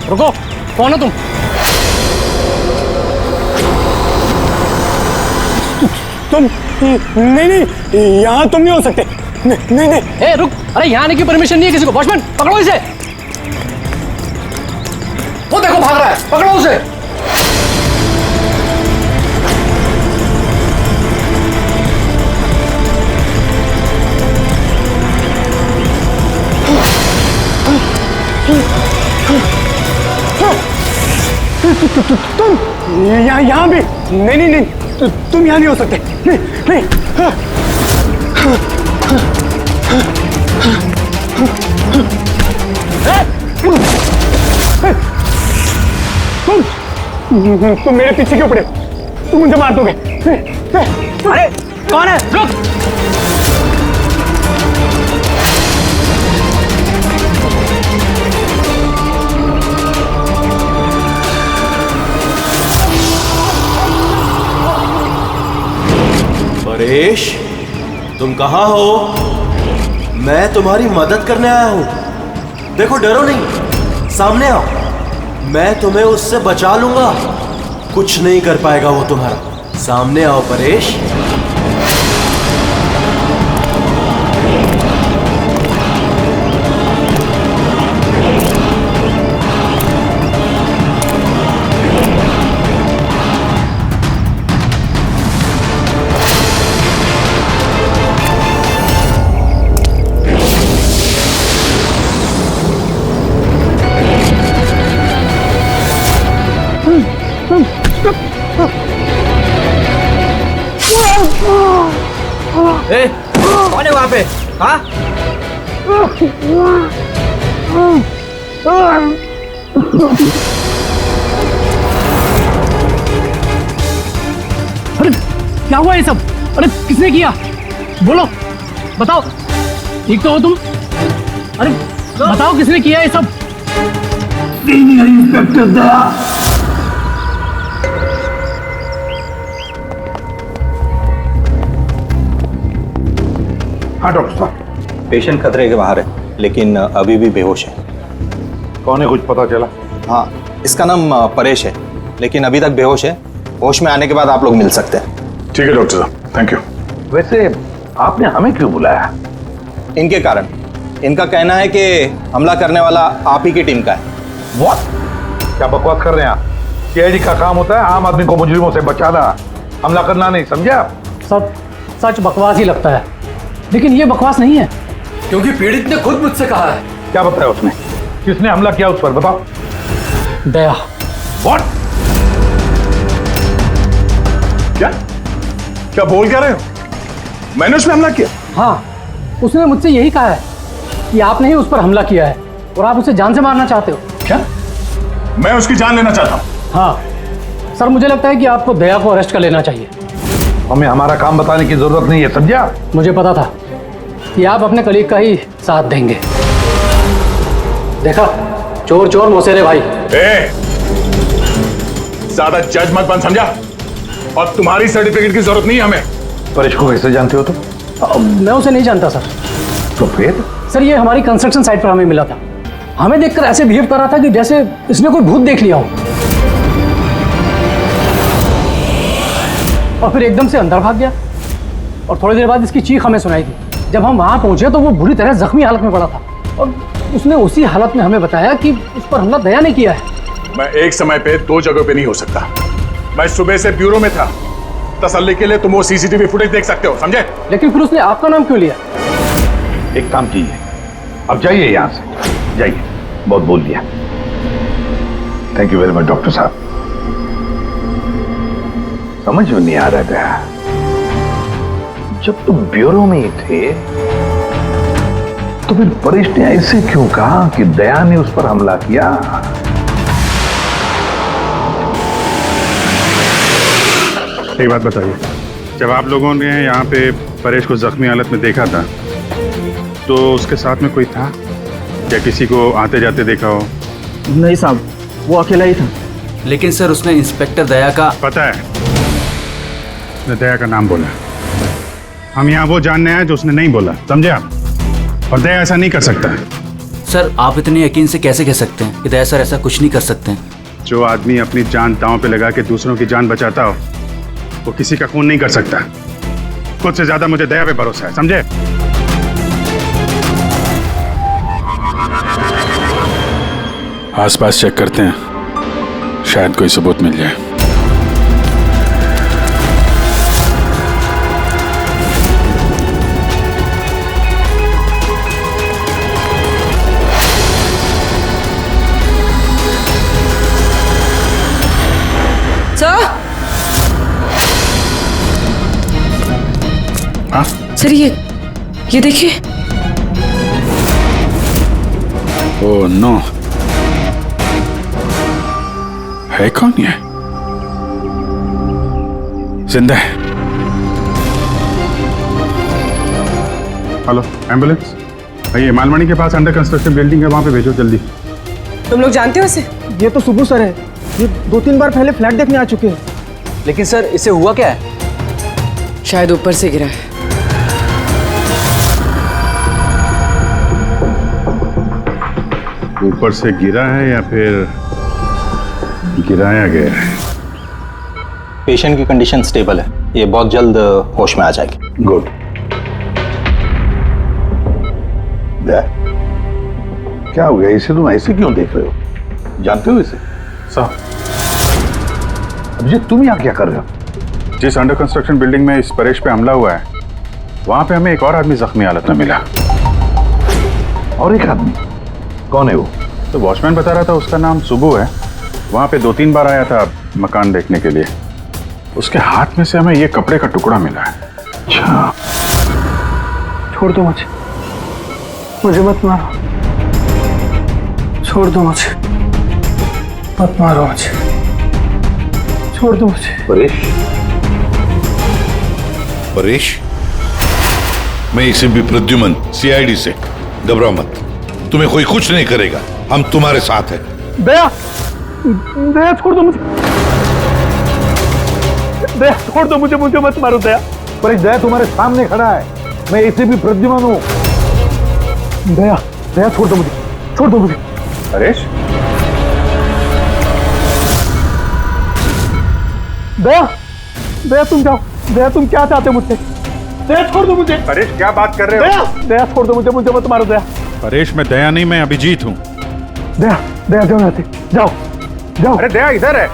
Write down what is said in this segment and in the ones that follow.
रुको, कौन हो तुम? तुम नहीं, यहाँ तुम नहीं हो सकते। नहीं। ए रुक, अरे यहाँ आने की परमिशन नहीं है किसी को। वॉचमैन पकड़ो इसे। वो देखो भाग रहा है, पकड़ो उसे। तुम यहाँ भी नहीं, तुम यहाँ नहीं हो सकते। नहीं। तुम मेरे पीछे क्यों पड़े? तुम मुझे मार दोगे। अरे कौन है? रुक। परेश, तुम कहाँ हो? मैं तुम्हारी मदद करने आया हूं। देखो, डरो नहीं, सामने आओ। मैं तुम्हें उससे बचा लूंगा। कुछ नहीं कर पाएगा वो तुम्हारा। सामने आओ परेश। ए, कौन है वहां पे? हाँ? अरे क्या हुआ ये सब? अरे किसने किया? बोलो, बताओ। ठीक तो हो तुम? अरे बताओ किसने किया ये सब? इंस्पेक्टर दया। हाँ डॉक्टर साहब, पेशेंट खतरे के बाहर है, लेकिन अभी भी बेहोश है। कौन है, कुछ पता चला? हाँ, इसका नाम परेश है, लेकिन अभी तक बेहोश है। होश में आने के बाद आप लोग मिल सकते हैं। ठीक है डॉक्टर साहब, थैंक यू। वैसे आपने हमें क्यों बुलाया? इनके कारण। इनका कहना है कि हमला करने वाला आप ही की टीम का है। व्हाट? क्या बकवास कर रहे हैं आप? सीआईडी का काम होता है आम आदमी को मुजरिमों से बचाना, हमला करना नहीं, समझे आप? सब सच बकवास ही लगता है, लेकिन ये बकवास नहीं है, क्योंकि पीड़ित ने खुद मुझसे कहा है। क्या बताया उसने? किसने हमला किया उस पर, बताओ। दया। व्हाट? क्या बोल क्या रहे हो? मैंने उसमें हमला किया? हाँ, उसने मुझसे यही कहा है कि आपने ही उस पर हमला किया है और आप उसे जान से मारना चाहते हो। क्या? मैं उसकी जान लेना चाहता हूँ? हाँ सर, मुझे लगता है कि आपको दया को अरेस्ट कर लेना चाहिए। हमें हमारा काम बताने की जरूरत नहीं है, समझे आप? मुझे पता था कि आप अपने कलीग का ही साथ देंगे। देखा, चोर चोर मौसेरे भाई। ज्यादा जज मत बन, समझा? और तुम्हारी सर्टिफिकेट की जरूरत नहीं है हमें। परेश को कैसे जानते हो तुम? मैं उसे नहीं जानता सर। तो फिर? सर, ये हमारी कंस्ट्रक्शन साइट पर हमें मिला था। हमें देखकर ऐसे बिहेव कर रहा था कि जैसे इसने कोई भूत देख लिया हो, और फिर एकदम से अंदर भाग गया। और थोड़ी देर बाद इसकी चीख हमें सुनाई दी। जब हम वहां पहुंचे तो वो बुरी तरह जख्मी हालत में पड़ा था, और उसने उसी हालत में हमें बताया कि उस पर हमला दया ने किया है। मैं एक समय पे दो जगह पे नहीं हो सकता। मैं सुबह से ब्यूरो में था। तसल्ली के लिए तुम वो सीसीटीवी फुटेज देख सकते हो, समझे? लेकिन फिर उसने आपका नाम क्यों लिया? एक काम कीजिए, अब जाइए यहाँ से, जाइए। बहुत बोल दिया। Thank you very much doctor साहब। समझ में नहीं आ रहा था, जब तुम ब्यूरो में ही थे तो फिर परेश ने ऐसे क्यों कहा कि दया ने उस पर हमला किया? एक बात बताइए, जब आप लोगों ने यहाँ पे परेश को जख्मी हालत में देखा था तो उसके साथ में कोई था या किसी को आते जाते देखा हो? नहीं साहब, वो अकेला ही था। लेकिन सर, उसने इंस्पेक्टर दया का। पता है, उसने दया का नाम बोला। हम यहाँ वो जानने आए जो उसने नहीं बोला, समझे आप? और दया ऐसा नहीं कर सकता। सर आप इतने यकीन से कैसे कह सकते हैं कि दया सर ऐसा कुछ नहीं कर सकते हैं? जो आदमी अपनी जान दांव पे लगा के दूसरों की जान बचाता हो वो किसी का खून नहीं कर सकता। खुद से ज्यादा मुझे दया पे भरोसा है, समझे? आसपास चेक करते हैं, शायद कोई सबूत मिल जाए। सर ये देखिए। ओह नो, है कौन ये? जिंदा है। हेलो एम्बुलेंस, भैया मालमणी के पास अंडर कंस्ट्रक्शन बिल्डिंग है, वहां पे भेजो जल्दी। तुम लोग जानते हो इसे? ये तो सुबह सर है, ये 2-3 बार पहले फ्लैट देखने आ चुके हैं। लेकिन सर इसे हुआ क्या है? शायद ऊपर से गिरा है। ऊपर से गिरा है या फिर गिराया गया है? पेशेंट की कंडीशन स्टेबल है, ये बहुत जल्द होश में आ जाएगी। गुड। क्या हो गया, इसे तुम ऐसे क्यों देख रहे हो? जानते हो इसे? साहब, अभिजीत तुम यहाँ क्या कर रहे हो? जिस अंडर कंस्ट्रक्शन बिल्डिंग में इस परेश पे हमला हुआ है वहां पे हमें एक और आदमी जख्मी हालत में मिला। और एक आदमी? कौन है वो? तो वॉचमैन बता रहा था उसका नाम सुबू है, वहां पे 2-3 बार आया था मकान देखने के लिए। उसके हाथ में से हमें ये कपड़े का टुकड़ा मिला है। अच्छा, छोड़ दो मुझे मत मारो, छोड़ दो मुझे, मत मारो मुझे, छोड़ दो मुझे। परेश, मैं इसे भी प्रद्युमन CID से, घबराओ मत, तुम्हें कोई कुछ नहीं करेगा, हम तुम्हारे साथ हैं। दया, दया छोड़ दो मुझे, दया छोड़ दो मुझे, मुझे मत मारो दया। पर दया तुम्हारे सामने खड़ा है, मैं इसे भी प्रद्युमन हूँ। दया, दया छोड़ दो मुझे, छोड़ दो मुझे। परेश, दया, दया तुम जाओ, दया तुम क्या चाहते हो मुझसे? दया छोड़ दो मुझे। परेश क्या बात कर रहे हो? दया, दया छोड़ दो मुझे, मुझे मत मारो दया। परेश मैं दया नहीं, मैं अभिजीत हूँ। दया, दया जाओ यहाँ से, जाओ, जाओ। अरे दया इधर है।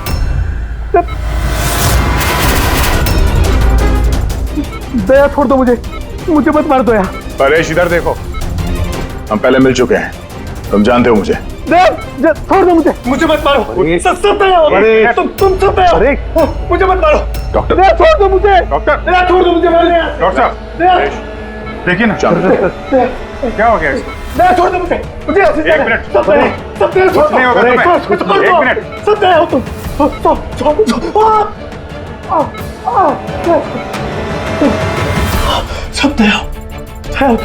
दया छोड़ दो मुझे, मुझे मत मार दो दया। परेश इधर देखो, हम पहले मिल चुके हैं, तुम जानते हो मुझे। दया छोड़ दो मुझे, मुझे मत मारो। सब दया हो, तुम सब दया हो, मुझे मत मारो। डॉक्टर, दया छोड़ दो मुझे। डॉक्टर, दया छोड़ दो मुझे। डॉक्टर साहब, देखिए ना क्या हो गया इसको? दया छोड़ दो मुझे, मुझे एक मिनट, सब दया कुछ नहीं होगा तुम्हें, एक मिनट। सब दया हो तुम, सब दया हो तुम सब दया हो,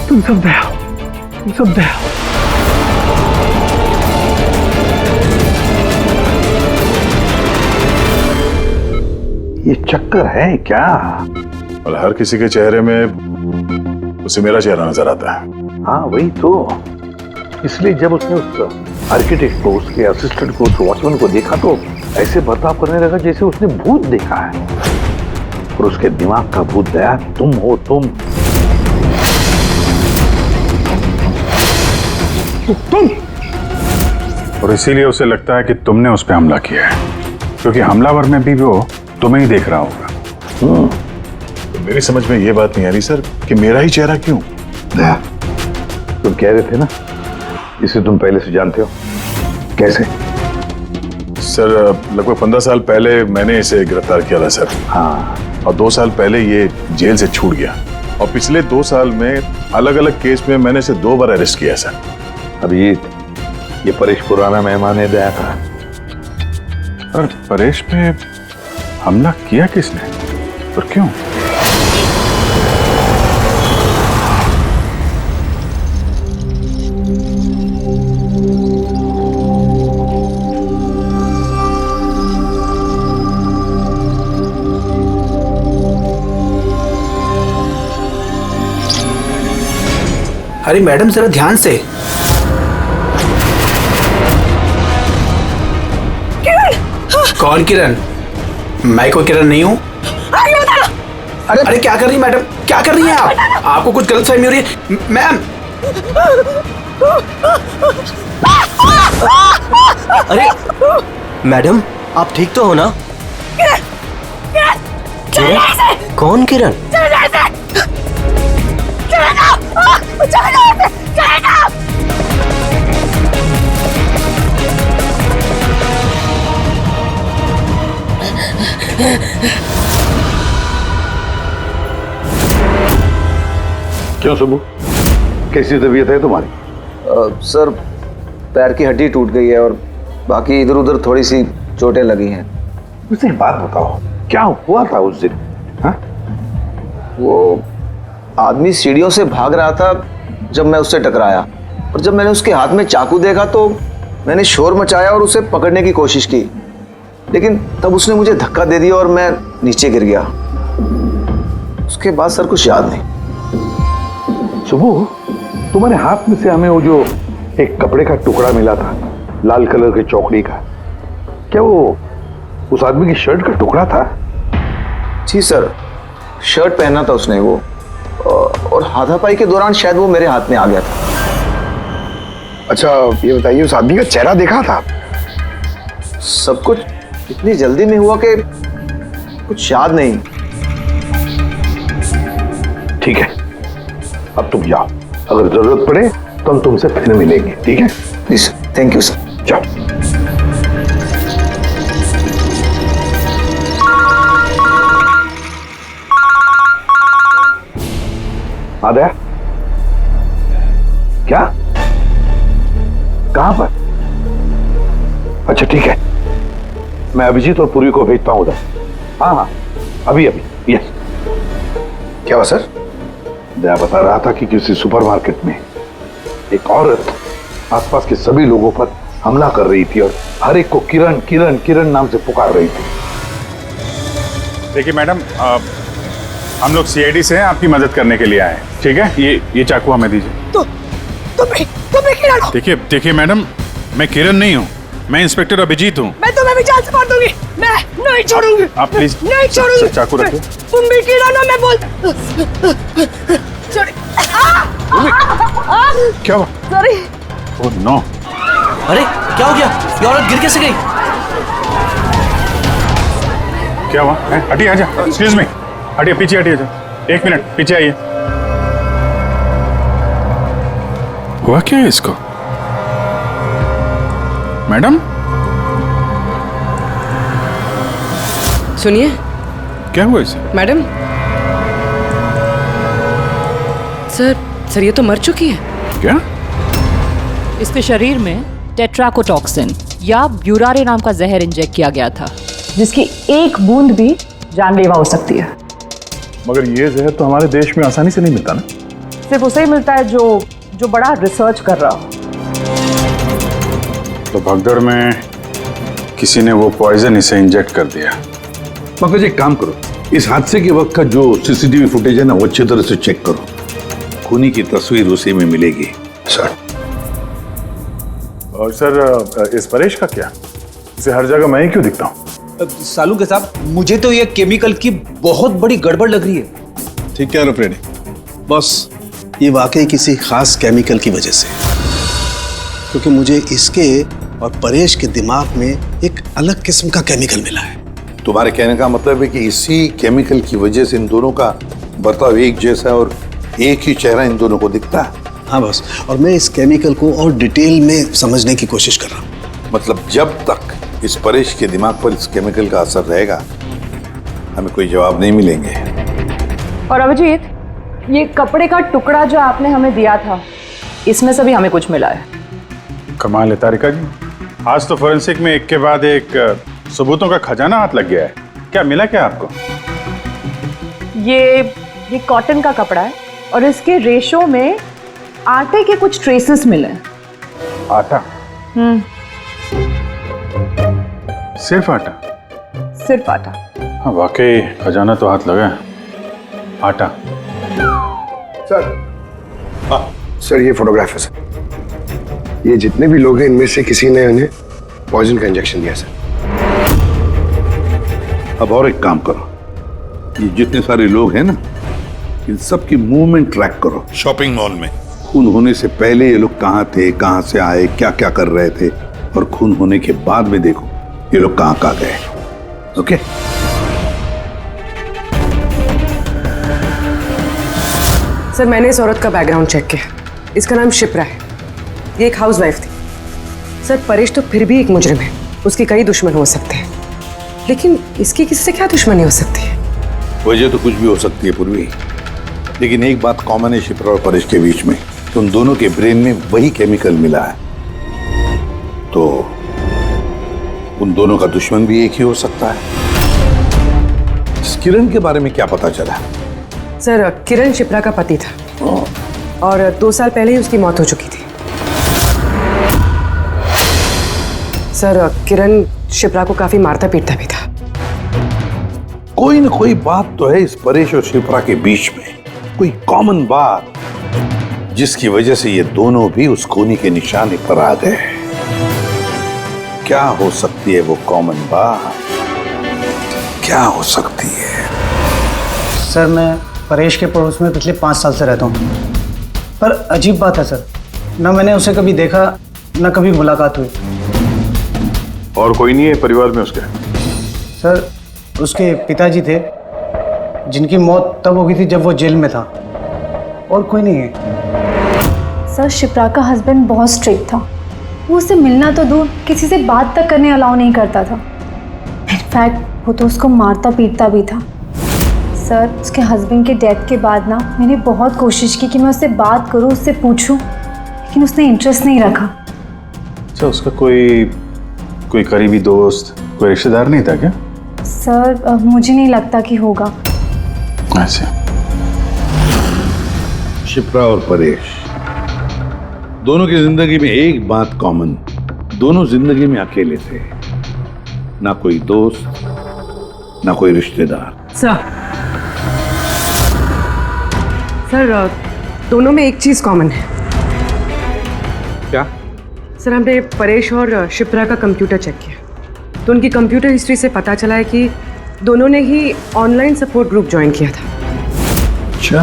तुम सब दया हो। ये चक्कर है क्या? और हर किसी के चेहरे में उसे मेरा चेहरा नजर आता है। हाँ वही तो, इसलिए जब उसने उस आर्किटेक्ट को, उसके असिस्टेंट को, उस वॉचमैन को देखा तो ऐसे बर्ताव करने लगा जैसे उसने भूत देखा है। और उसके दिमाग का भूत दया तुम हो, तुम। और इसीलिए उसे लगता है कि तुमने उस पर हमला किया है, क्योंकि हमलावर में भी वो तुम्हें ही देख रहा होगा। तो मेरी समझ में ये बात नहीं आ रही सर कि मेरा ही चेहरा क्यों? दया, तुम कह रहे थे ना इसे तुम पहले से जानते हो, कैसे? सर लगभग 15 साल पहले मैंने इसे गिरफ्तार किया था सर। हाँ, और 2 साल पहले ये जेल से छूट गया, और पिछले 2 साल में अलग अलग केस में मैंने इसे 2 बार अरेस्ट किया सर। अभिजीत, ये परेश पुराना मेहमान है दया का। पर परेश पे हमला किया किसने और क्यों? अरे मैडम जरा ध्यान से। कौन किरण? मैं कोई किरण नहीं हूँ। अरे क्या कर रही मैडम, क्या कर रही हैं आप? आपको कुछ गलतफहमी हो रही है मैम। अरे मैडम, आप ठीक तो हो ना? किरण? कौन किरण? क्यों सुबह, कैसी तबीयत है तुम्हारी? सर पैर की हड्डी टूट गई है और बाकी इधर उधर थोड़ी सी चोटें लगी हैं। मुझे एक बात बताओ, क्या हुआ था उस दिन? हाँ? वो आदमी सीढ़ियों से भाग रहा था जब मैं उससे टकराया, और जब मैंने उसके हाथ में चाकू देखा तो मैंने शोर मचाया और उसे पकड़ने की कोशिश की, लेकिन तब उसने मुझे धक्का दे दिया और मैं नीचे गिर गया। उसके बाद सर कुछ याद नहीं। सुबह, तुम्हारे हाथ में से हमें वो जो एक कपड़े का टुकड़ा मिला था लाल कलर की चौकड़ी का, क्या वो उस आदमी की शर्ट का टुकड़ा था? जी सर, शर्ट पहना था उसने वो, और हाथापाई के दौरान शायद वो मेरे हाथ में आ गया था। अच्छा ये बताइए, उस आदमी का चेहरा देखा था? सब कुछ इतनी जल्दी में हुआ कि कुछ याद नहीं। ठीक है, अब तुम जाओ, अगर जरूरत पड़े तो हम तुमसे फिर मिलेंगे, ठीक है? जी सर, थैंक यू सर। जाओ। आदया, क्या? कहां पर? अच्छा ठीक है, मैं अभिजीत और पूर्वी को भेजता हूं उधर। हाँ हाँ, अभी अभी। यस। क्या हुआ सर? मैं बता रहा था कि किसी सुपरमार्केट में एक औरत आसपास के सभी लोगों पर हमला कर रही थी और हर एक को किरण किरण किरण नाम से पुकार रही थी। देखिए मैडम, हम लोग सीआईडी से हैं, आपकी मदद करने के लिए आए हैं, ठीक है? ये चाकू हमें दीजिए। तुम्हें किरण हो? देखिए मैडम, मैं किरण नहीं हूँ, मैं इंस्पेक्टर अभिजीत हूँ। मैं तुम्हें भी जान से मार दूंगी। मैं नहीं छोड़ूंगी। आप प्लीज नहीं छोड़ूंगी। चाकू रखिए। तुम भी किरण हो, मैं बोल। क्या हुआ? सॉरी। Oh no. अरे क्या हो गया? ये औरत गिर कैसे गई? क्या हुआ? हटिए, आजा। एक्सक्यूज मी, हटिए, पीछे हटिए। एक मिनट पीछे आइए। हुआ क्या है इसको? मैडम सुनिए। क्या हुआ इसे? मैडम, सर ये तो मर चुकी है। क्या? इसके शरीर में टेट्राकोटॉक्सिन या ब्यूरारे नाम का जहर इंजेक्ट किया गया था, जिसकी एक बूंद भी जानलेवा हो सकती है। मगर ये जहर तो हमारे देश में आसानी से नहीं मिलता ना? सिर्फ उसे ही मिलता है जो बड़ा रिसर्च कर रहा हो। तो भगदड़ में किसी ने वो पॉइजन इसे इंजेक्ट कर दिया। मगर एक काम करो, इस हादसे के वक्त का जो सीसीटीवी फुटेज है ना, वो अच्छी तरह से चेक करो। खूनी की तस्वीर उसी में मिलेगी। सर। और सर, इस परेश का क्या? इसे हर जगह मैं ही क्यों दिखता हूँ? सालू के साहब, मुझे तो ये केमिकल की बहुत बड़ी गड़बड़ लग रही है। ठीक है फ्रेडी, बस ये वाकई किसी खास केमिकल की वजह से, क्योंकि मुझे इसके और परेश के दिमाग में एक अलग किस्म का केमिकल मिला है। तुम्हारे कहने का मतलब है कि इसी केमिकल की वजह से इन दोनों का बर्ताव एक जैसा है और एक ही चेहरा इन दोनों को दिखता है। हाँ बस, और मैं इस केमिकल को और डिटेल में समझने की कोशिश कर रहा हूँ। मतलब जब तक इस परेश के दिमाग पर इस केमिकल का असर रहेगा, हमें कोई जवाब नहीं मिलेंगे। और अभिजीत, ये कपड़े का टुकड़ा जो आपने हमें दिया था, इसमें से भी हमें कुछ मिला है। कमाल है तारिका जी, आज तो फोरेंसिक में एक के बाद एक सबूतों का खजाना हाथ लग गया है। क्या मिला क्या आपको? ये कॉटन का कपड़ा है और इसके रेशों में आटे के कुछ ट्रेसेस मिले। आटा? सिर्फ आटा? सिर्फ आटा। हाँ वाकई खजाना तो हाथ लगा है। आटा। सर ये फोटोग्राफ है सर। ये जितने भी लोग हैं इनमें से किसी ने उन्हें पॉइजन का इंजेक्शन दिया सर। अब और एक काम करो, ये जितने सारे लोग हैं ना, इन सब की मूवमेंट ट्रैक करो। शॉपिंग मॉल में खून होने से पहले ये लोग कहाँ थे, कहाँ से आए, क्या क्या कर रहे थे, और खून होने के बाद में देखो ये लोग कहाँ कहाँ गए। ओके? सर, मैंने इस औरत का बैकग्राउंड चेक किया। इसका नाम शिप्रा है। ये एक हाउसवाइफ थी। सर, परेश तो फिर भी एक मुजरिम है, उसके कई दुश्मन हो सकते हैं, लेकिन इसकी किससे क्या दुश्मनी हो सकती है? वजह तो कुछ भी हो सकती है पूर्वी, लेकिन एक बात कॉमन है शिप्रा और परेश के बीच में, उन दोनों के ब्रेन में वही केमिकल मिला है, तो उन दोनों का दुश्मन भी एक ही हो सकता है। इस किरण के बारे में क्या पता चला? सर, किरण शिप्रा का पति था और 2 साल पहले ही उसकी मौत हो चुकी थी। सर, किरण शिप्रा को काफी मारता पीटता भी था। कोई ना कोई बात तो है इस परेश और शिप्रा के बीच में, कोई कॉमन बात, जिसकी वजह से ये दोनों भी उस खूनी के निशाने पर आ गए। क्या हो सकती है वो कॉमन बात? क्या हो सकती है? सर, मैं परेश के पड़ोस में पिछले 5 साल से रहता हूँ, पर अजीब बात है सर, ना मैंने उसे कभी देखा, ना कभी मुलाकात हुई। और कोई नहीं है परिवार में उसके? सर, उसके पिताजी थे, जिनकी मौत तब हो गई थी जब वो जेल में था, और कोई नहीं है। सर, शिप्रा का हस्बैंड बहुत स्ट्रिक्ट था। वो उससे मिलना तो दूर, किसी से बात तक करने अलाउ नहीं करता था। इनफैक्ट वो तो उसको मारता पीटता भी था। सर, उसके हस्बैंड के डेथ के बाद ना मैंने बहुत कोशिश की कि मैं उससे बात करूं, उससे पूछूं, लेकिन उसने इंटरेस्ट नहीं रखा। अच्छा, उसका कोई करीबी दोस्त, कोई रिश्तेदार नहीं था क्या? सर, मुझे नहीं लगता कि होगा। ऐसे शिप्रा और परेश दोनों की जिंदगी में एक बात कॉमन, दोनों जिंदगी में अकेले थे, ना कोई दोस्त, ना कोई रिश्तेदार। सर, दोनों में एक चीज कॉमन है। क्या? सर, हमने परेश और शिप्रा का कंप्यूटर चेक किया, तो उनकी कंप्यूटर हिस्ट्री से पता चला है कि दोनों ने ही ऑनलाइन सपोर्ट ग्रुप ज्वाइन किया था। अच्छा,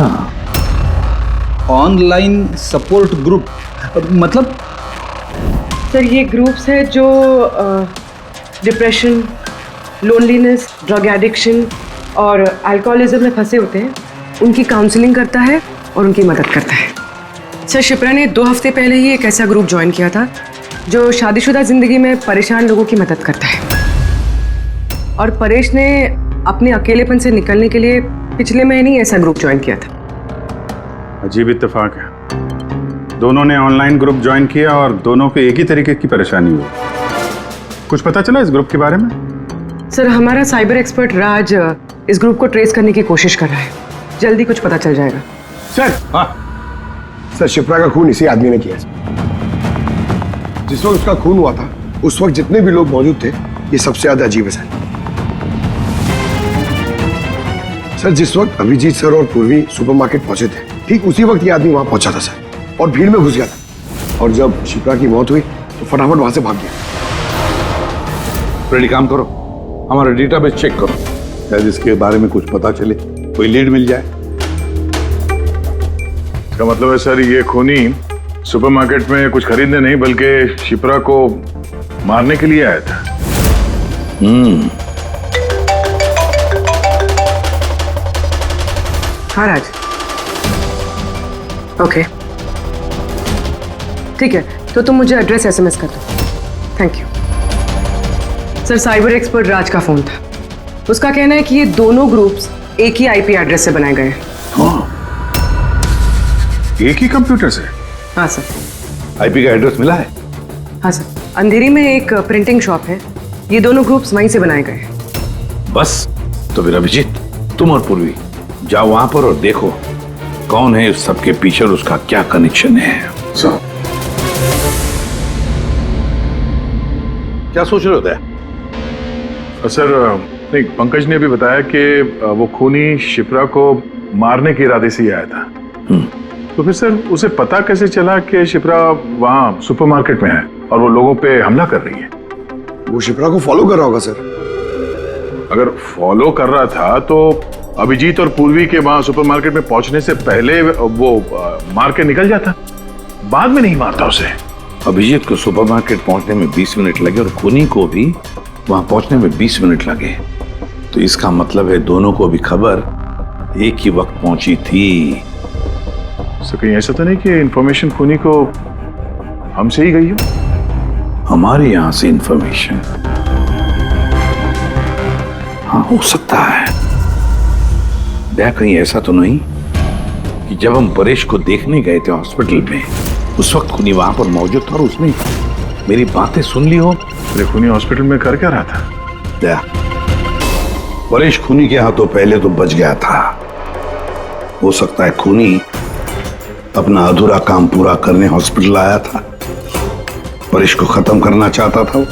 ऑनलाइन सपोर्ट ग्रुप मतलब? सर, ये ग्रुप्स है जो डिप्रेशन, लोनलीनेस, ड्रग एडिक्शन और अल्कोहलिज्म में फंसे होते हैं, उनकी काउंसलिंग करता है और उनकी मदद करता है। सर, शिप्रा ने 2 हफ्ते पहले ही एक ऐसा ग्रुप ज्वाइन किया था जो शादीशुदा जिंदगी में परेशान लोगों की मदद करता है, और परेश ने अपने अकेलेपन से निकलने के लिए पिछले महीने ही ऐसा ग्रुप ज्वाइन किया था। अजीब इत्तेफाक है, दोनों ने ऑनलाइन ग्रुप ज्वाइन किया और दोनों को एक ही तरीके की परेशानी हुई। कुछ पता चला इस ग्रुप के बारे में? सर, हमारा साइबर एक्सपर्ट राज इस ग्रुप को ट्रेस करने की कोशिश कर रहा है, जल्दी कुछ पता चल जाएगा। सर, सर, शिप्रा का खून इसी आदमी ने किया। जिस वक्त उसका खून हुआ था, उस वक्त जितने भी लोग मौजूद थे, ये सबसे ज्यादा अजीब है सर। सर, जिस वक्त अभिजीत सर और पूर्वी सुपरमार्केट पहुंचे थे, ठीक उसी वक्त ये आदमी वहां पहुंचा था सर, और भीड़ में घुस गया था, और जब शिप्रा की मौत हुई तो फटाफट वहां से भाग गया। रेडी, काम करो, हमारा डेटाबेस चेक करो, शायद इसके बारे में कुछ पता चले, कोई लीड मिल जाए। इसका मतलब है सर, ये खूनी सुपरमार्केट में कुछ खरीदने नहीं बल्कि शिप्रा को मारने के लिए आया था। हाँ राज, ओके, ठीक है, तो तुम मुझे एड्रेस SMS कर दो। Thank you. Sir, cyber expert Raj का फोन था, उसका कहना है कि ये दोनों ग्रुप्स एक ही IP एड्रेस से बनाए गए हैं। एक ही कंप्यूटर से? हाँ सर। IP का एड्रेस मिला है? हाँ सर, अंधेरी में एक प्रिंटिंग शॉप है, ये दोनों ग्रुप्स वहीं से बनाए गए हैं। बस, तो फिर अभिजीत, तुम और पूर्वी जाओ वहां पर और देखो कौन है इस सबके पीछे और उसका क्या कनेक्शन है। क्या सोच रहे होते हैं? सर, नहीं, पंकज ने भी बताया कि वो खूनी शिप्रा को मारने के इरादे से ही आया था। तो फिर सर, उसे पता कैसे चला कि शिप्रा वहाँ सुपरमार्केट में है और वो लोगों पे हमला कर रही है? वो शिप्रा को फॉलो कर रहा होगा सर। अगर फॉलो कर रहा था तो अभिजीत और पूर्वी के वहां सुपरमार्केट में पहुंचने से पहले वो मार के निकल जाता, बाद में नहीं मारता उसे। अभिजीत को सुपरमार्केट पहुंचने में 20 मिनट लगे और खूनी को भी वहां पहुंचने में 20 मिनट लगे, तो इसका मतलब है दोनों को भी खबर एक ही वक्त पहुंची थी। तो कहीं ऐसा तो नहीं कि इंफॉर्मेशन खूनी को हमसे ही गई हो? हमारे यहां से इंफॉर्मेशन? हाँ, हो सकता है। क्या कहीं ऐसा तो नहीं कि जब हम परेश को देखने गए थे हॉस्पिटल में, उस वक्त खूनी वहां पर मौजूद था और उसने मेरी बातें सुन ली हो? अरे खूनी हॉस्पिटल में कर क्या रहा था? क्या परेश खूनी के हाथों पहले तो बच गया था। हो सकता है खूनी अपना अधूरा काम पूरा करने हॉस्पिटल आया था, परेश को खत्म करना चाहता था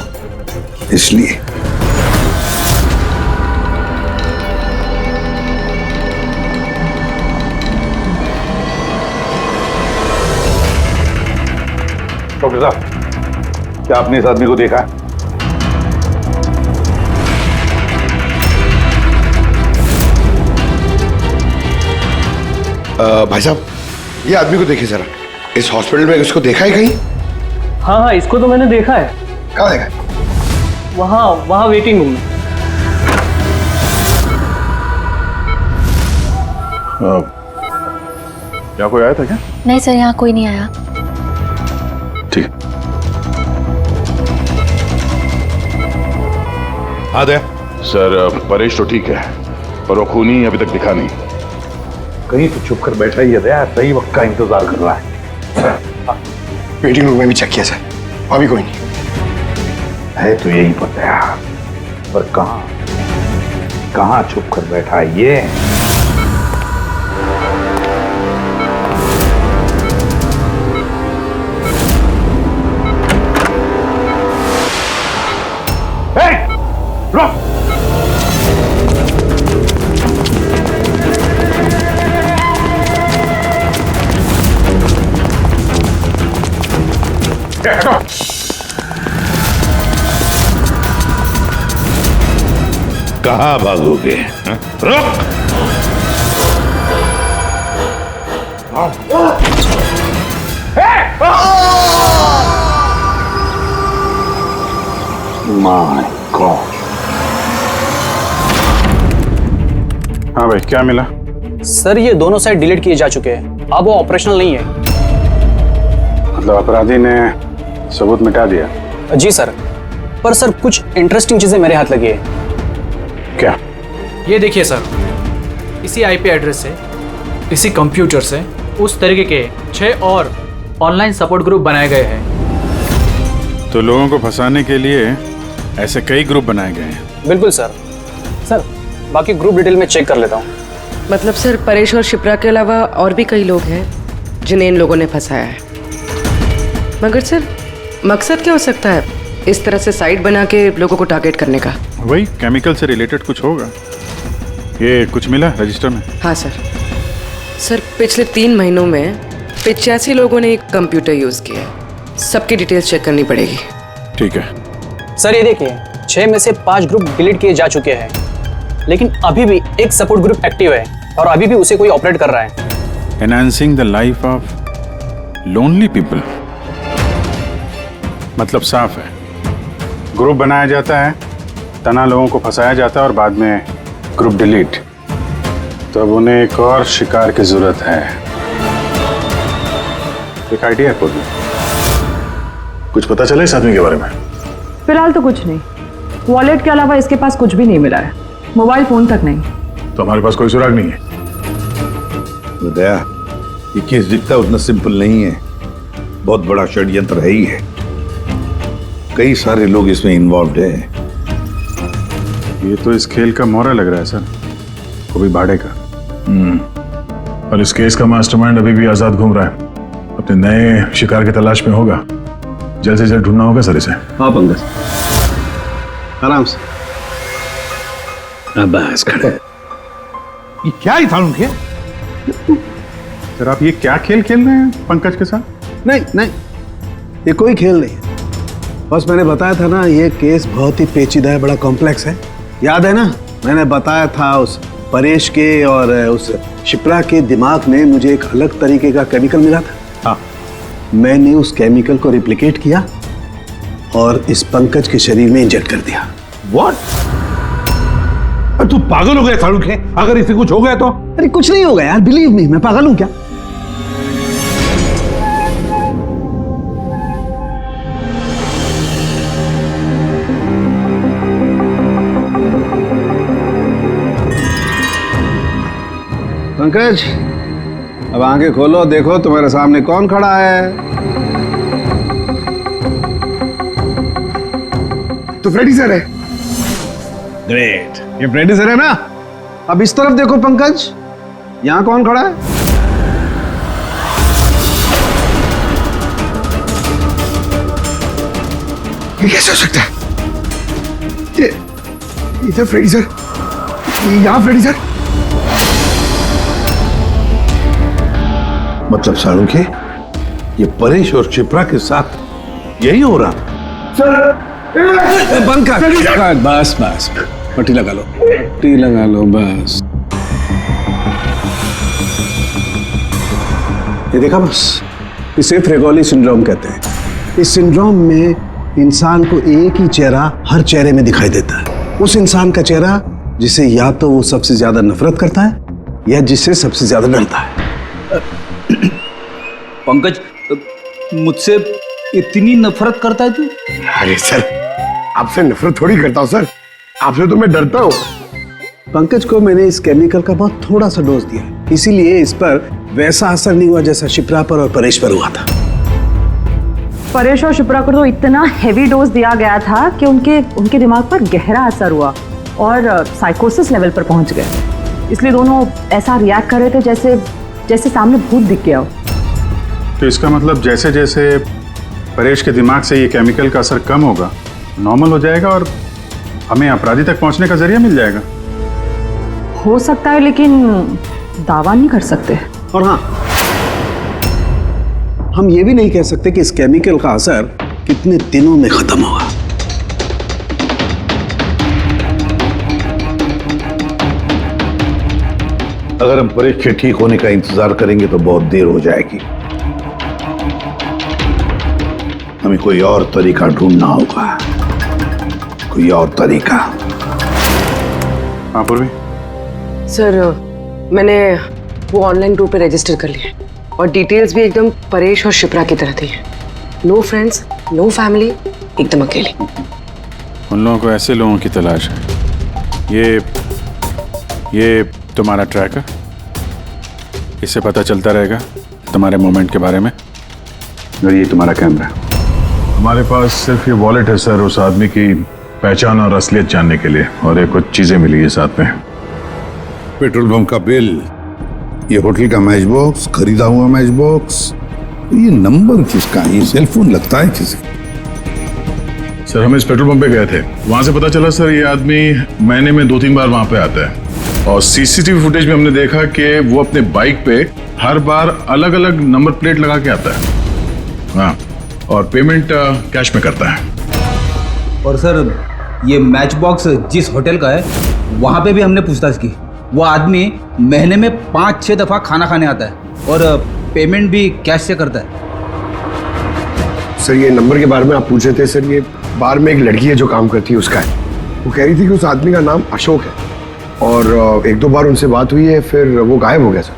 इसलिए। डॉक्टर साहब, क्या आपने इस आदमी को देखा? भाई साहब, ये आदमी को देखिए जरा, इस हॉस्पिटल में इसको देखा है कहीं? हाँ हाँ, इसको तो मैंने देखा है। कहाँ देखा है? वहाँ वेटिंग रूम में। यहाँ कोई आया था क्या? नहीं सर, यहाँ कोई नहीं आया। ठीक। हाँ दया। सर परेश तो ठीक है, पर वो खूनी अभी तक दिखा नहीं। कहीं तो छुप कर बैठा ही है दया, सही वक्त का इंतजार कर रहा है। वेटिंग रूम में भी चेक किया सर, वहां भी कोई नहीं है। तो यही पता है, पर कहाँ छुप कर बैठा है ये? कहाँ भागोगे? रुक! My God! हाँ भाई, क्या मिला? सर ये दोनों साइड डिलीट किए जा चुके हैं, अब वो ऑपरेशनल नहीं है। मतलब अपराधी ने सबूत मिटा दिया? जी सर, पर सर कुछ इंटरेस्टिंग चीजें मेरे हाथ लगी है। क्या? ये देखिए सर, इसी आईपी एड्रेस से, इसी कंप्यूटर से उस तरीके के 6 और ऑनलाइन सपोर्ट ग्रुप बनाए गए हैं। तो लोगों को फंसाने के लिए ऐसे कई ग्रुप बनाए गए हैं? बिल्कुल सर। सर बाकी ग्रुप डिटेल में चेक कर लेता हूँ। मतलब सर परेश और शिप्रा के अलावा और भी कई लोग हैं जिन्हें इन लोगों ने फंसाया है। मगर सर मकसद क्या हो सकता है इस तरह से साइट बना के लोगों को टारगेट करने का? वही केमिकल से रिलेटेड कुछ होगा। ये कुछ मिला रजिस्टर में? हाँ सर। सर पिछले 3 महीनों में 85 लोगों ने एक कंप्यूटर यूज किया है। सबकी डिटेल्स चेक करनी पड़ेगी। ठीक है सर ये देखिए, 6 में से 5 ग्रुप डिलीट किए जा चुके हैं, लेकिन अभी भी एक सपोर्ट ग्रुप एक्टिव है और अभी भी उसे कोई ऑपरेट कर रहा है। Enhancing the life of lonely people, मतलब साफ है, ग्रुप बनाया जाता है, तना लोगों को फंसाया जाता है और बाद में ग्रुप डिलीट। तो अब उन्हें एक और शिकार की जरूरत है। एक आइडिया है पूर्वी? कुछ पता चला इस आदमी के बारे में? फिलहाल तो कुछ नहीं। वॉलेट के अलावा इसके पास कुछ भी नहीं मिला है, मोबाइल फोन तक नहीं। तो हमारे पास कोई सुराग नहीं है। दया, ये केस दिखता उतना सिंपल नहीं है, बहुत बड़ा षड्यंत्र है ही है। कई सारे लोग इसमें इन्वॉल्व है। ये तो इस खेल का मोहरा लग रहा है सर, वो भी भाड़े का। और इस केस का मास्टरमाइंड अभी भी आजाद घूम रहा है, अपने नए शिकार की तलाश में होगा। जल्द से जल्द ढूंढना होगा सर इसे। हाँ पंकज, आराम से। बस खड़े। ये क्या ही था उनके? सर आप ये क्या खेल खेल रहे हैं पंकज के साथ? नहीं नहीं, ये कोई खेल नहीं है। बस मैंने बताया था ना, ये केस बहुत ही पेचीदा है, बड़ा कॉम्प्लेक्स है। याद है ना मैंने बताया था उस परेश के और उस शिप्रा के दिमाग में मुझे एक अलग तरीके का केमिकल मिला था। हाँ, मैंने उस केमिकल को रिप्लिकेट किया और इस पंकज के शरीर में इंजेक्ट कर दिया। व्हाट? तू पागल हो गया शाहरुख है? अगर इसे कुछ हो गया तो? अरे कुछ नहीं होगा यार, बिलीव मी, मैं पागल हूं क्या? पंकज, अब आंखें खोलो, देखो तुम्हारे सामने कौन खड़ा है। तो फ्रेडी सर है। ग्रेट, ये फ्रेडी सर है ना? अब इस तरफ देखो पंकज, यहां कौन खड़ा है? ये कैसे हो सकता है? ये इधर फ्रेडी सर, यहां फ्रेडी सर। मतलब शाहरुख है, ये परेश और शिप्रा के साथ यही हो रहा था। बंद कर। बस बस, पट्टी लगा लो, पट्टी लगा लो, बस। ये देखा बस, इसे फ्रेगोली सिंड्रोम कहते हैं। इस सिंड्रोम में इंसान को एक ही चेहरा हर चेहरे में दिखाई देता है। उस इंसान का चेहरा जिसे या तो वो सबसे ज्यादा नफरत करता है या जिससे सबसे ज्यादा डरता है। पंकज, मुझसे इतनी नफरत करता है तू? अरे सर, आपसे नफरत थोड़ी करता हूं सर, आपसे तो मैं डरता हूं। पंकज को मैंने इस केमिकल का बहुत थोड़ा सा डोज दिया, इसीलिए इस पर वैसा असर नहीं हुआ जैसा शिप्रा पर और परेश पर हुआ था। परेश और शिप्रा को तो इतना हैवी डोज दिया गया था कि उनके दिमाग पर गहरा असर हुआ और साइकोसिस लेवल पर पहुंच गए। इसलिए दोनों ऐसा रिएक्ट कर रहे थे जैसे सामने भूत दिख गया हो। तो इसका मतलब जैसे जैसे परेश के दिमाग से ये केमिकल का असर कम होगा, नॉर्मल हो जाएगा और हमें अपराधी तक पहुंचने का जरिया मिल जाएगा। हो सकता है, लेकिन दावा नहीं कर सकते। और हाँ, हम ये भी नहीं कह सकते कि इस केमिकल का असर कितने दिनों में खत्म होगा। अगर हम परेश के ठीक होने का इंतजार करेंगे तो बहुत देर हो जाएगी। हमें कोई और तरीका ढूंढना होगा, कोई और तरीका। हाँ पूर्वी। सर, मैंने वो ऑनलाइन ग्रुप पे रजिस्टर कर लिया और डिटेल्स भी एकदम परेश और शिप्रा की तरह थी। नो फ्रेंड्स, नो फैमिली, एकदम अकेले। उन लोगों को ऐसे लोगों की तलाश है। ये तुम्हारा ट्रैकर, इससे पता चलता रहेगा तुम्हारे मूवमेंट के बारे में। और ये तुम्हारा कैमरा। हमारे पास सिर्फ ये वॉलेट है सर, उस आदमी की पहचान और असलियत जानने के लिए, और एक कुछ चीजें मिली है साथ में। पेट्रोल पंप का बिल, ये होटल का मैच बॉक्स, खरीदा हुआ मैच बॉक्स, ये नंबर किसका? ये सेलफोन लगता है किसी? सर, हम इस पेट्रोल पंप पे गए थे, वहां से पता चला सर ये आदमी महीने में 2-3 बार वहां पे आता है। और सीसीटीवी फुटेज में हमने देखा कि वो अपने बाइक पे हर बार अलग अलग नंबर प्लेट लगा के आता है। हाँ, और पेमेंट कैश में करता है। और सर, ये मैच बॉक्स जिस होटल का है वहाँ पे भी हमने पूछताछ की। वो आदमी महीने में 5-6 दफ़ा खाना खाने आता है और पेमेंट भी कैश से करता है। सर, ये नंबर के बारे में आप पूछ रहे थे सर, ये बार में एक लड़की है जो काम करती है, उसका है। वो कह रही थी कि उस आदमी का नाम अशोक है और 1-2 बार उनसे बात हुई है, फिर वो गायब हो गया सर।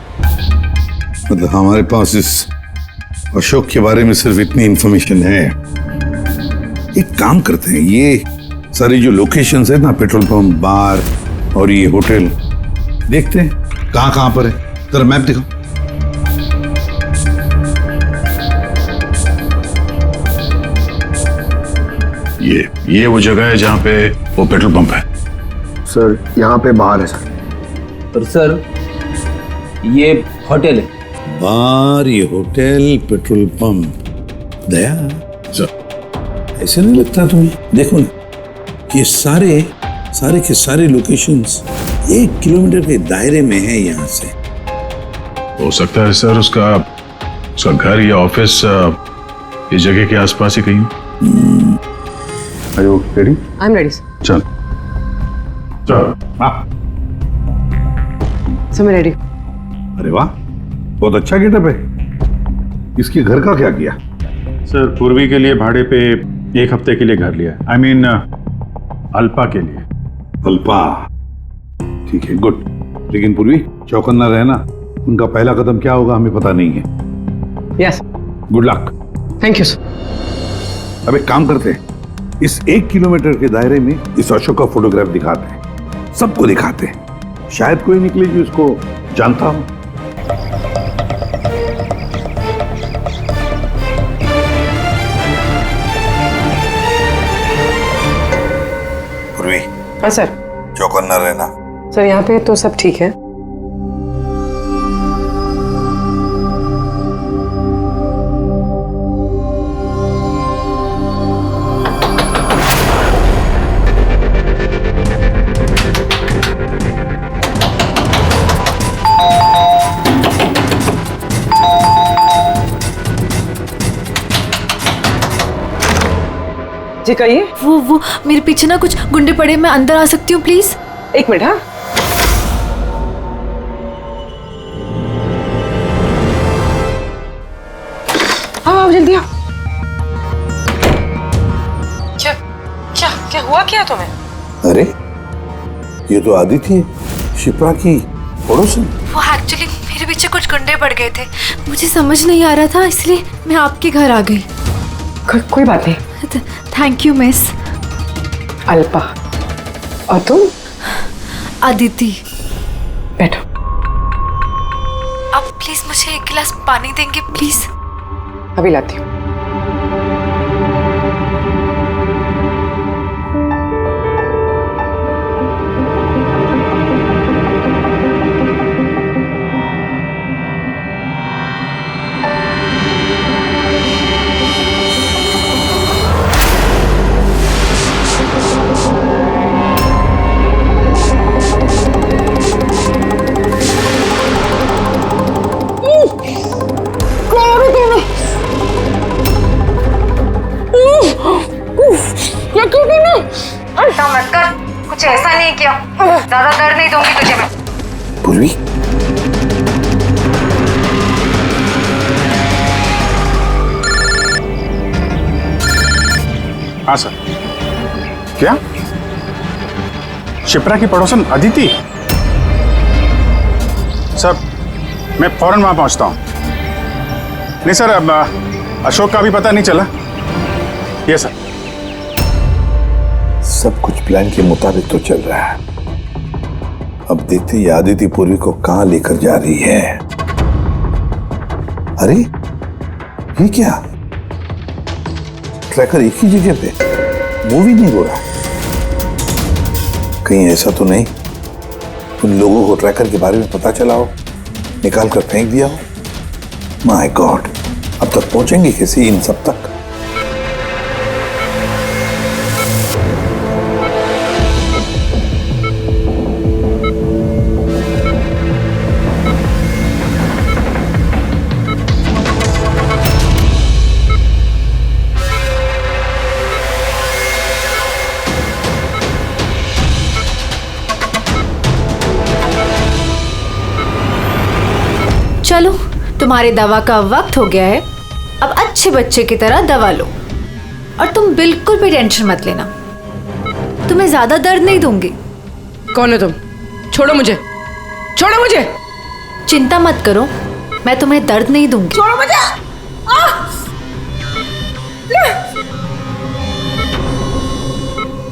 मतलब हमारे पास इस अशोक के बारे में सिर्फ इतनी इंफॉर्मेशन है। एक काम करते हैं, ये सारी जो लोकेशंस है ना, पेट्रोल पंप, बार और ये होटल, देखते हैं कहाँ कहाँ पर है। जरा मैप दिखाओ। ये वो जगह है जहाँ पे वो पेट्रोल पंप है। सर, यहाँ पे बाहर है सर। और सर, ये होटल है। बार, ये होटल, पेट्रोल पंप। दया सर, ऐसे नहीं लगता तुम्हें? देखो ना, ये सारे के सारे लोकेशंस 1 किलोमीटर के दायरे में है यहाँ से। हो सकता है सर उसका घर या ऑफिस इस जगह के आसपास ही कहीं। Are you ready? I'm ready. चल चल। हाँ। सर मैं रेडी। अरे वाह, बहुत अच्छा गेटअप है। इसके घर का क्या किया? सर पूर्वी के लिए भाड़े पे 1 हफ्ते के लिए घर लिया। आई मीन अल्पा के लिए। अल्पा, ठीक है, गुड। लेकिन पूर्वी चौकन्ना रहना, उनका पहला कदम क्या होगा हमें पता नहीं है। Yes. Good luck. Thank you sir. अब एक काम करते हैं, इस 1 किलोमीटर के दायरे में इस अशोक का फोटोग्राफ दिखाते हैं, सबको दिखाते हैं, शायद कोई निकले जो इसको जानता हो। पूर्वी। हाँ सर। चौकन्ना रहना। सर यहाँ पे तो सब ठीक है। जी कहिए। वो मेरे पीछे ना कुछ गुंडे पड़े, मैं अंदर आ सकती हूँ प्लीज? 1 मिनट। हाँ हाँ जल्दी आओ। क्या क्या क्या हुआ क्या तुम्हें? अरे ये तो आदिति है, शिप्रा की पड़ोसन। वो एक्चुअली मेरे पीछे कुछ गुंडे पड़ गए थे, मुझे समझ नहीं आ रहा था, इसलिए मैं आपके घर आ गई। कोई बात नहीं। Thank you miss. अल्पा। और तुम? अदिति। बैठो। अब प्लीज मुझे 1 गिलास पानी देंगे प्लीज? अभी लाती हूँ। कुछ ऐसा नहीं किया, ज्यादा दर्द नहीं दूंगी तुझे मैं। पूर्वी, हाँ सर। क्या शिप्रा की पड़ोसन अदिति? सर मैं फौरन वहां पहुंचता हूं। नहीं सर, अब अशोक का भी पता नहीं चला। ये सर। सब कुछ प्लान के मुताबिक तो चल रहा है। अब देखते हैं आदिति पूर्वी को कहां लेकर जा रही है। अरे ये क्या, ट्रैकर एक ही जगह पे मूवी नहीं हो रहा? कहीं ऐसा तो नहीं उन लोगों को ट्रैकर के बारे में पता चला हो, निकाल कर फेंक दिया हो? माय गॉड, अब तक पहुंचेंगे कैसे इन सब तक? चलो, तुम्हारे दवा का वक्त हो गया है, अब अच्छे बच्चे की तरह दवा लो। और तुम बिल्कुल भी टेंशन मत लेना, तुम्हें ज्यादा दर्द नहीं दूंगी। कौन है तुम? छोड़ो मुझे, छोड़ो मुझे। चिंता मत करो, मैं तुम्हें दर्द नहीं दूंगी। छोड़ो मुझे।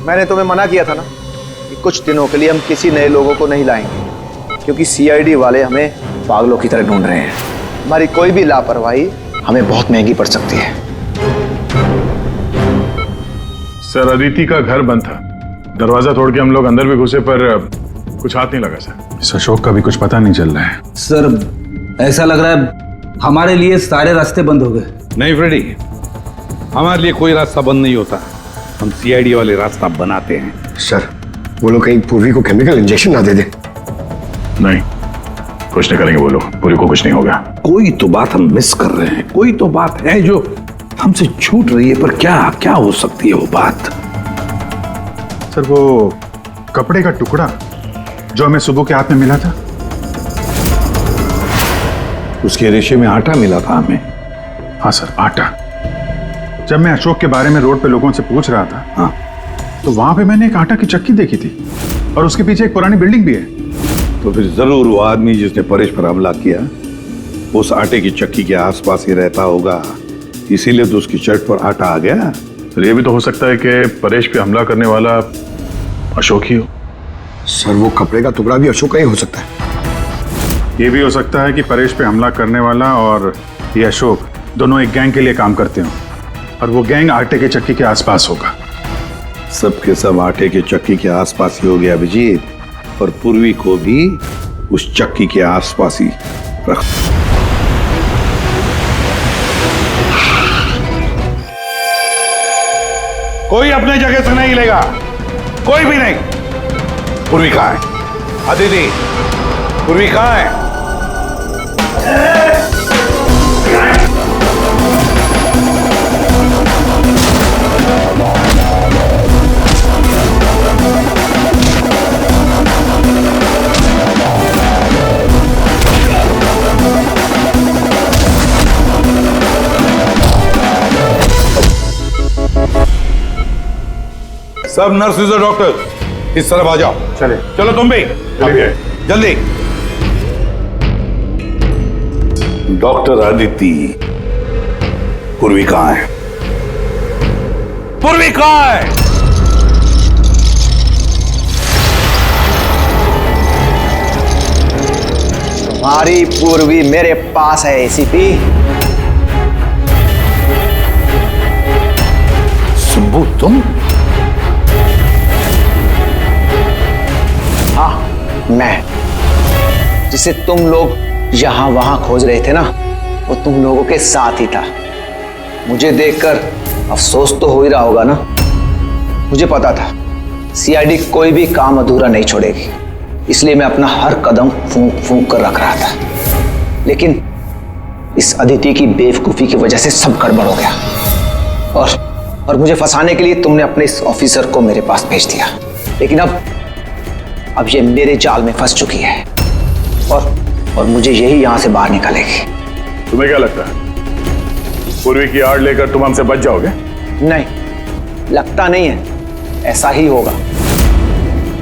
मैंने तुम्हें मना किया था ना कि कुछ दिनों के लिए हम किसी नए लोगों को नहीं लाएंगे, क्योंकि सीआईडी वाले हमें पागलों की तरह ढूंढ रहे हैं। हमारी कोई भी लापरवाही हमें बहुत महंगी पड़ सकती है। सर अदिति का घर बंद था, दरवाजा तोड़ के हम लोग अंदर भी घुसे पर कुछ हाथ नहीं लगा सर। इस अशोक का भी कुछ पता नहीं चल रहा है। सर ऐसा लग रहा है हमारे लिए सारे रास्ते बंद हो गए। नहीं फ्रेडी, हमारे लिए कोई रास्ता बंद नहीं होता, हम सीआईडी वाले रास्ता बनाते हैं। सर वो लोग कहीं पूर्वी को केमिकल इंजेक्शन ना दे दे। नहीं, कुछ नहीं करेंगे वो लोग, पूरी को कुछ नहीं होगा। कोई तो बात हम मिस कर रहे हैं, कोई तो बात है जो हमसे छूट रही है, पर क्या क्या हो सकती है वो बात? सर वो कपड़े का टुकड़ा जो हमें सुबह के हाथ में मिला था? उसके रेशे में आटा मिला था हमें। हाँ सर, आटा। जब मैं अशोक के बारे में रोड पे लोगों से पूछ रहा था, हाँ, तो वहां पे मैंने एक आटा की चक्की देखी थी और उसके पीछे एक पुरानी बिल्डिंग भी है। तो फिर जरूर वो आदमी जिसने परेश पर हमला किया उस आटे की चक्की के आसपास ही रहता होगा, इसीलिए तो उसकी शर्ट पर आटा आ गया। सर ये भी तो हो सकता है कि परेश पे हमला करने वाला अशोक ही हो। सर वो कपड़े का टुकड़ा भी अशोक का ही हो सकता है। ये भी हो सकता है कि परेश पे हमला करने वाला और ये अशोक दोनों एक गैंग के लिए काम करते हो और वो गैंग आटे के चक्की के आसपास होगा। सबके सब आटे के चक्की के आसपास ही हो गया अभिजीत, और पूर्वी को भी उस चक्की के आसपास ही रख। कोई अपने जगह से नहीं लेगा, कोई भी नहीं। पूर्वी कहाँ है? अदिति, पूर्वी कहाँ है? सब नर्सेज और डॉक्टर इस तरफ आ जाओ। चले। चलो तुम भी जल्दी। डॉक्टर अदिति, पूर्वी कहाँ है? पूर्वी कहाँ है? तुम्हारी पूर्वी मेरे पास है एसीपी। सुब्बू तुम? हाँ मैं, जिसे तुम लोग यहां वहां खोज रहे थे ना, वो तुम लोगों के साथ ही था। मुझे देखकर अफसोस तो हो ही रहा होगा ना। मुझे पता था सीआईडी कोई भी काम अधूरा नहीं छोड़ेगी, इसलिए मैं अपना हर कदम फूंक फूंक कर रख रहा था। लेकिन इस अदिति की बेवकूफी की वजह से सब गड़बड़ हो गया और मुझे फंसाने के लिए तुमने अपने इस ऑफिसर को मेरे पास भेज दिया। लेकिन अब ये मेरे जाल में फंस चुकी है और मुझे यही यहां से बाहर निकालेगी। तुम्हें क्या लगता है पूर्वी की आड़ लेकर तुम हमसे बच जाओगे? नहीं, लगता नहीं है, ऐसा ही होगा।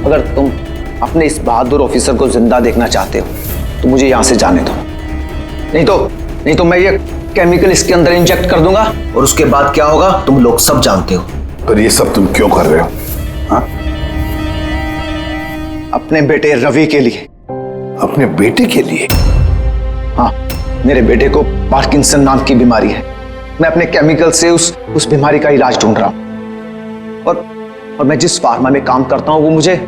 अगर तुम अपने इस बहादुर ऑफिसर को जिंदा देखना चाहते हो तो मुझे यहां से जाने दो, नहीं तो मैं ये केमिकल इसके अंदर इंजेक्ट कर दूंगा और उसके बाद क्या होगा तुम लोग सब जानते हो। पर ये सब तुम क्यों कर रहे हो? हाँ? अपने बेटे रवि के लिए। अपने बेटे के लिए? हाँ, मेरे बेटे को पार्किंसन नाम की बीमारी है। मैं अपने केमिकल से उस बीमारी का इलाज ढूंढ रहा हूं और मैं जिस फार्मा में काम करता हूं वो मुझे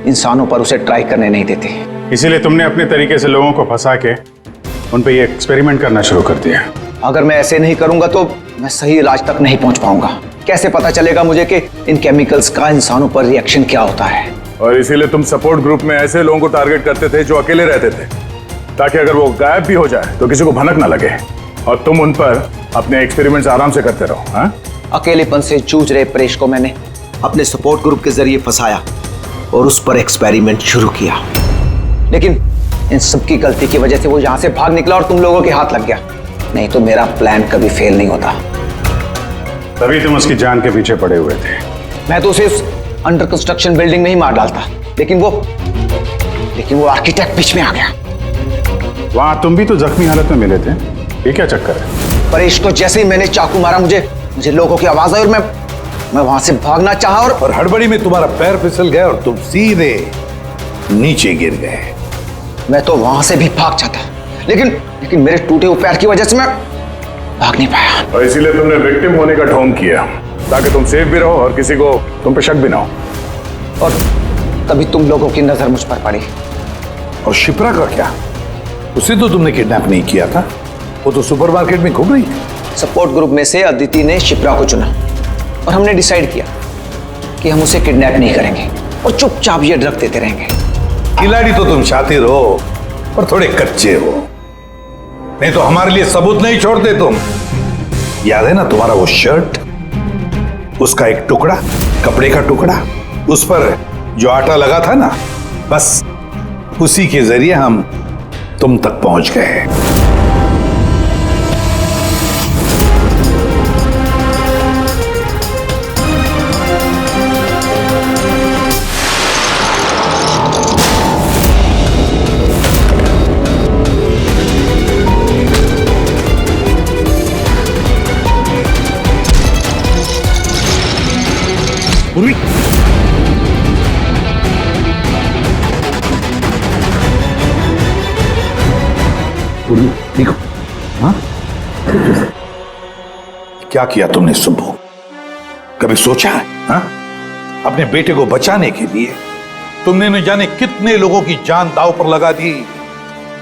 इंसानों पर उसे ट्राई करने नहीं देते। इसीलिए तुमने अपने तरीके से लोगों को फंसा के उन पे ये एक्सपेरिमेंट करना शुरू कर दिया। अगर मैं ऐसे नहीं करूंगा तो मैं सही इलाज तक नहीं पहुंच पाऊंगा। कैसे पता चलेगा मुझे कि इन केमिकल्स का इंसानों पर रिएक्शन क्या होता है? और इसीलिए तुम सपोर्ट ग्रुप में ऐसे लोगों को टारगेट करते थे जो अकेले रहते थे, ताकि अगर वो गायब भी हो जाए तो किसी को भनक ना लगे और तुम उन पर अपने एक्सपेरिमेंट्स आराम से करते रहो। हाँ? अकेलेपन से जूझ रहे परेश को मैंने अपने सपोर्ट ग्रुप के जरिए फंसाया और उस पर एक्सपेरिमेंट शुरू किया। लेकिन इन सबकी गलती की वजह से वो यहां से भाग निकला और तुम लोगों के हाथ लग गया। नहीं तो मेरा प्लान कभी फेल नहीं होता। तभी तुम उसकी जान के पीछे पड़े हुए थे। मैं तो उसे उस अंडर कंस्ट्रक्शन बिल्डिंग में ही मार डालता, लेकिन वो आर्किटेक्ट बीच में आ गया। वहां तुम भी तो जख्मी हालत में मिले थे, ये क्या चक्कर है? परेश को जैसे ही मैंने चाकू मारा मुझे लोगों की आवाज आई और मैं वहां से भागना चाहा और हड़बड़ी में तुम्हारा पैर फिसल गया और तुम सीधे नीचे गिर गए। मैं तो वहां से भी भाग जाता, लेकिन मेरे टूटे हुए पैर की वजह से मैं भाग नहीं पाया। और इसीलिए तुमने विक्टिम होने का ढोंग किया ताकि तुम सेफ भी रहो और किसी को तुम पे शक भी ना हो। और तभी तुम लोगों की नजर मुझ पर पड़ी। और शिप्रा का क्या? उसे तो तुमने किडनैप नहीं किया था, वो तो सुपरमार्केट में घूम रही थी। सपोर्ट ग्रुप में से अदिति ने शिप्रा को चुना और हमने डिसाइड किया कि हम उसे किडनैप नहीं करेंगे और चुपचाप ये ड्रग देते रहेंगे। खिलाड़ी तो तुम शातिर हो पर थोड़े कच्चे हो, नहीं तो हमारे लिए सबूत नहीं छोड़ते तुम। याद है ना तुम्हारा वो शर्ट, उसका एक टुकड़ा, कपड़े का टुकड़ा, उस पर जो आटा लगा था ना, बस उसी के जरिए हम तुम तक पहुंच गए। पूर्वी, पूर्वी देखो। हाँ, क्या किया तुमने सुब्बू? कभी सोचा है? हाँ? अपने बेटे को बचाने के लिए तुमने न जाने कितने लोगों की जान दांव पर लगा दी,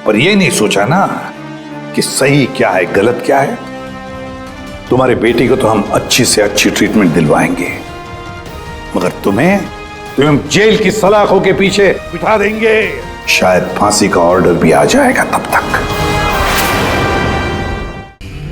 पर यह नहीं सोचा ना कि सही क्या है गलत क्या है। तुम्हारे बेटे को तो हम अच्छी से अच्छी ट्रीटमेंट दिलवाएंगे, मगर तुम्हें जेल की सलाखों के पीछे बिठा देंगे। शायद फांसी का ऑर्डर भी आ जाएगा तब तक।